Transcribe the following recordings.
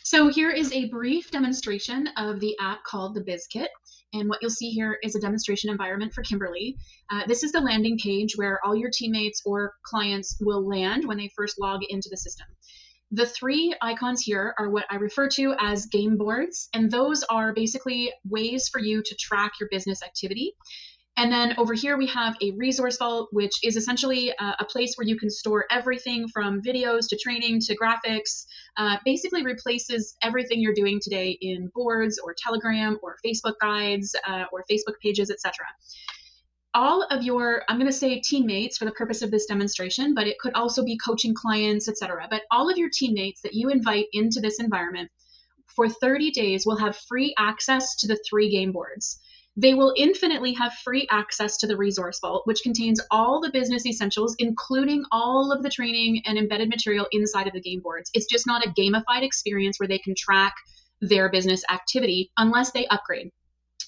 So here is a brief demonstration of the app called TheBizKit. And what you'll see here is a demonstration environment for Kimberly. This is the landing page where all your teammates or clients will land when they first log into the system. The three icons here are what I refer to as game boards, and those are basically ways for you to track your business activity. And then over here, we have a resource vault, which is essentially a place where you can store everything from videos to training to graphics, basically replaces everything you're doing today in boards or Telegram or Facebook guides or Facebook pages, etc. All of your, I'm going to say teammates for the purpose of this demonstration, but it could also be coaching clients, etc. But all of your teammates that you invite into this environment for 30 days will have free access to the three game boards. They will infinitely have free access to the resource vault, which contains all the business essentials, including all of the training and embedded material inside of the game boards. It's just not a gamified experience where they can track their business activity unless they upgrade.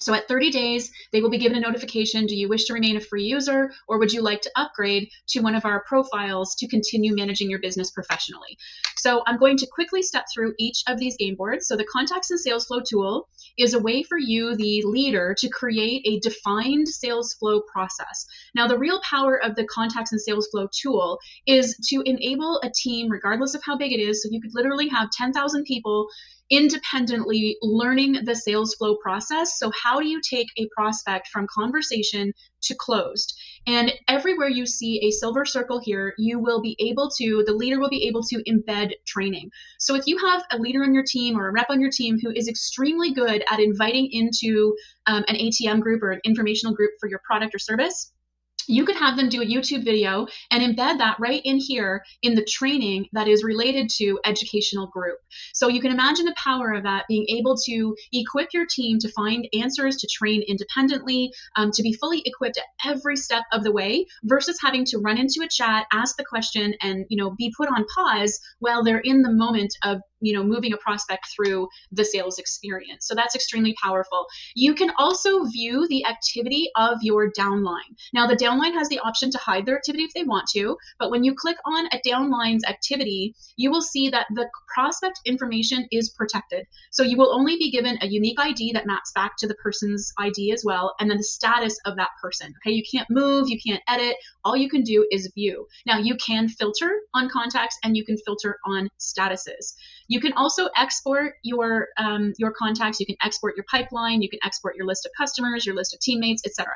So at 30 days, they will be given a notification. Do you wish to remain a free user, or would you like to upgrade to one of our profiles to continue managing your business professionally? So I'm going to quickly step through each of these game boards. So the contacts and sales flow tool is a way for you, the leader, to create a defined sales flow process. Now, the real power of the contacts and sales flow tool is to enable a team, regardless of how big it is. So you could literally have 10,000 people independently learning the sales flow process. So how do you take a prospect from conversation to closed? And everywhere you see a silver circle here, you will be able to, the leader will be able to embed training. So if you have a leader on your team or a rep on your team who is extremely good at inviting into an ATM group or an informational group for your product or service, you could have them do a YouTube video and embed that right in here in the training that is related to educational group. So you can imagine the power of that, being able to equip your team to find answers, to train independently, to be fully equipped at every step of the way, versus having to run into a chat, ask the question, and be put on pause while they're in the moment of moving a prospect through the sales experience. So that's extremely powerful. You can also view the activity of your downline. Now, the downline has the option to hide their activity if they want to, but when you click on a downline's activity, you will see that the prospect information is protected. So you will only be given a unique ID that maps back to the person's ID as well, and then the status of that person. Okay, you can't move, you can't edit. All you can do is view. Now, you can filter on contacts and you can filter on statuses. You can also export your contacts. You can export your pipeline. You can export your list of customers, your list of teammates, etc.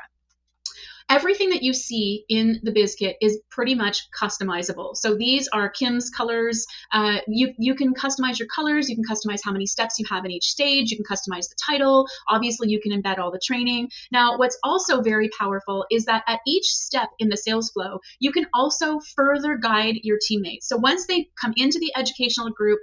Everything that you see in the BizKit is pretty much customizable. So these are Kim's colors. You can customize your colors. You can customize how many steps you have in each stage. You can customize the title. Obviously, you can embed all the training. Now, what's also very powerful is that at each step in the sales flow, you can also further guide your teammates. So once they come into the educational group,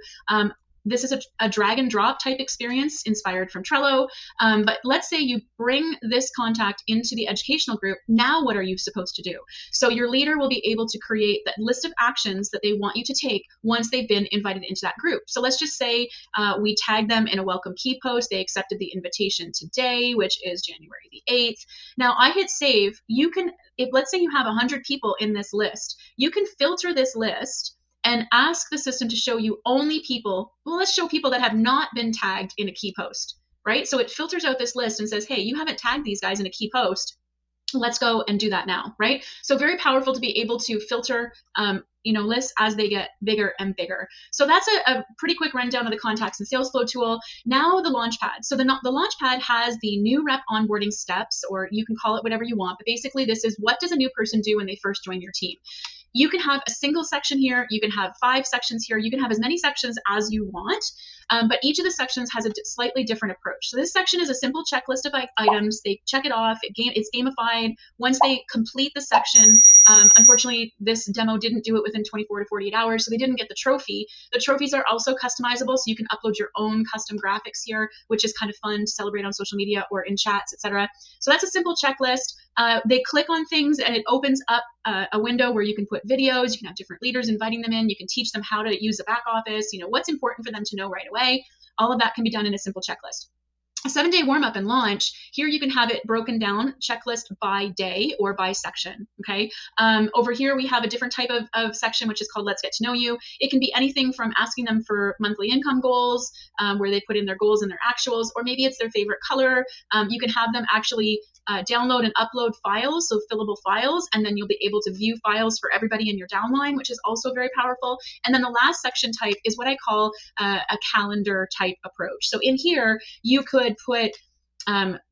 this is a drag and drop type experience inspired from Trello. But let's say you bring this contact into the educational group. Now, what are you supposed to do? So your leader will be able to create that list of actions that they want you to take once they've been invited into that group. So let's just say we tag them in a welcome key post. They accepted the invitation today, which is January the 8th. Now I hit save. You can, let's say you have 100 people in this list, you can filter this list and ask the system to show you only people, well, let's show people that have not been tagged in a key post, right? So it filters out this list and says, hey, you haven't tagged these guys in a key post. Let's go and do that now, right? So very powerful to be able to filter lists as they get bigger and bigger. So that's a pretty quick rundown of the contacts and sales flow tool. Now the Launchpad. So the Launchpad has the new rep onboarding steps, or you can call it whatever you want, but basically this is, what does a new person do when they first join your team? You can have a single section here. You can have 5 sections here. You can have as many sections as you want, but each of the sections has a slightly different approach. So this section is a simple checklist of items. They check it off. It's gamified. Once they complete the section, unfortunately, this demo didn't do it within 24 to 48 hours, so they didn't get the trophy. The trophies are also customizable, so you can upload your own custom graphics here, which is kind of fun to celebrate on social media or in chats, etc. So that's a simple checklist. They click on things and it opens up a window where you can put videos. You can have different leaders inviting them in. You can teach them how to use the back office, what's important for them to know right away. All of that can be done in a simple checklist. a 7-day warm up and launch, here you can have it broken down, checklist by day or by section. Okay. Over here, we have a different type of section, which is called Let's Get to Know You. It can be anything from asking them for monthly income goals, where they put in their goals and their actuals, or maybe it's their favorite color. You can have them actually download and upload files, so fillable files, and then you'll be able to view files for everybody in your downline, which is also very powerful. And then the last section type is what I call a calendar type approach. So in here, you could put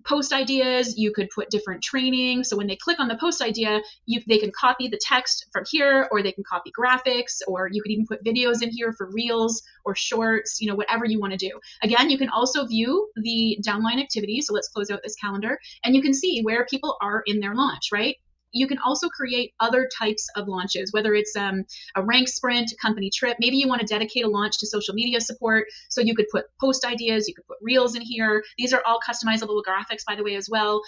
post ideas, you could put different training. So when they click on the post idea, they can copy the text from here, or they can copy graphics, or you could even put videos in here for reels or shorts, whatever you want to do. Again, you can also view the downline activity. So let's close out this calendar, and you can see where people are in their launch, right? You can also create other types of launches, whether it's a rank sprint, company trip. Maybe you want to dedicate a launch to social media support. So you could put post ideas, you could put reels in here. These are all customizable graphics, by the way, as well.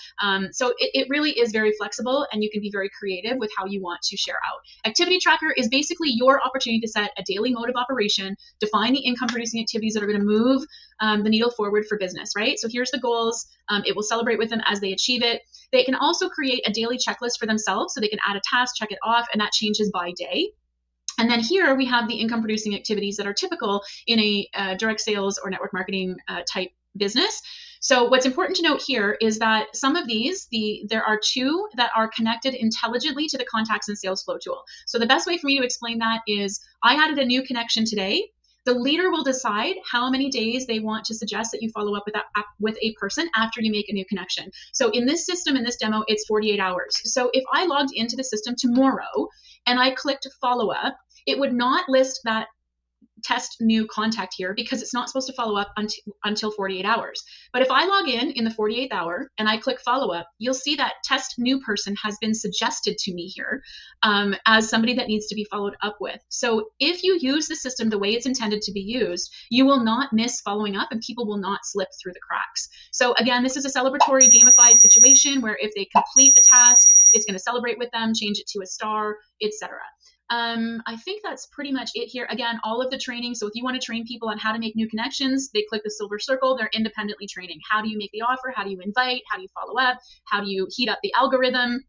So it really is very flexible, and you can be very creative with how you want to share out. Activity tracker is basically your opportunity to set a daily mode of operation, define the income producing activities that are going to move the needle forward for business, right? So here's the goals. It will celebrate with them as they achieve it. They can also create a daily checklist for themselves, so they can add a task, check it off, and that changes by day. And then here we have the income producing activities that are typical in a direct sales or network marketing type business. So what's important to note here is that some of these, there are 2 that are connected intelligently to the contacts and sales flow tool. So the best way for me to explain that is I added a new connection today. The leader will decide how many days they want to suggest that you follow up with a person after you make a new connection. So in this system, in this demo, it's 48 hours. So if I logged into the system tomorrow and I clicked follow up, it would not list that test new contact here because it's not supposed to follow up until 48 hours. But if I log in the 48th hour and I click follow up, you'll see that test new person has been suggested to me here as somebody that needs to be followed up with. So if you use the system the way it's intended to be used, you will not miss following up and people will not slip through the cracks. So again, this is a celebratory gamified situation where if they complete the task, it's going to celebrate with them, change it to a star, etc. I think that's pretty much it here. Again, all of the training. So if you want to train people on how to make new connections, they click the silver circle. They're independently training. How do you make the offer? How do you invite? How do you follow up? How do you heat up the algorithm?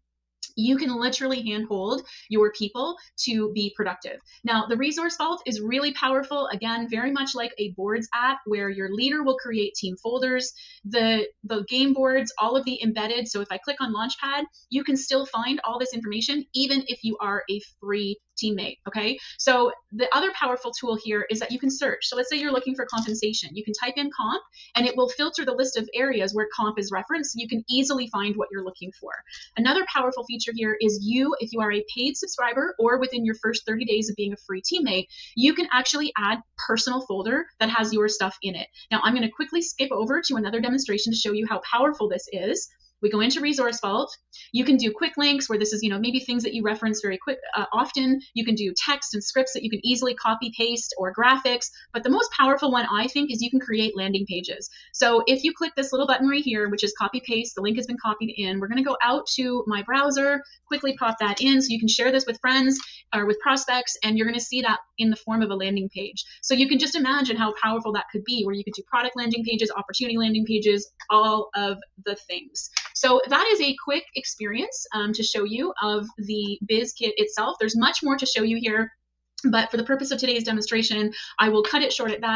You can literally handhold your people to be productive. Now, the resource vault is really powerful. Again, very much like a boards app where your leader will create team folders, the game boards, all of the embedded. So if I click on Launchpad, you can still find all this information, even if you are a free teammate. Okay. So the other powerful tool here is that you can search. So let's say you're looking for compensation. You can type in comp and it will filter the list of areas where comp is referenced. So you can easily find what you're looking for. Another powerful feature here is if you are a paid subscriber or within your first 30 days of being a free teammate, you can actually add personal folder that has your stuff in it. Now I'm going to quickly skip over to another demonstration to show you how powerful this is. We go into Resource Vault. You can do quick links where this is, maybe things that you reference very quick often. You can do text and scripts that you can easily copy paste or graphics. But the most powerful one, I think, is you can create landing pages. So if you click this little button right here, which is copy paste, the link has been copied in. We're going to go out to my browser, quickly pop that in so you can share this with friends or with prospects, and you're going to see that in the form of a landing page. So you can just imagine how powerful that could be, where you could do product landing pages, opportunity landing pages, all of the things. So that is a quick experience to show you of the BizKit itself. There's much more to show you here, but for the purpose of today's demonstration, I will cut it short at that.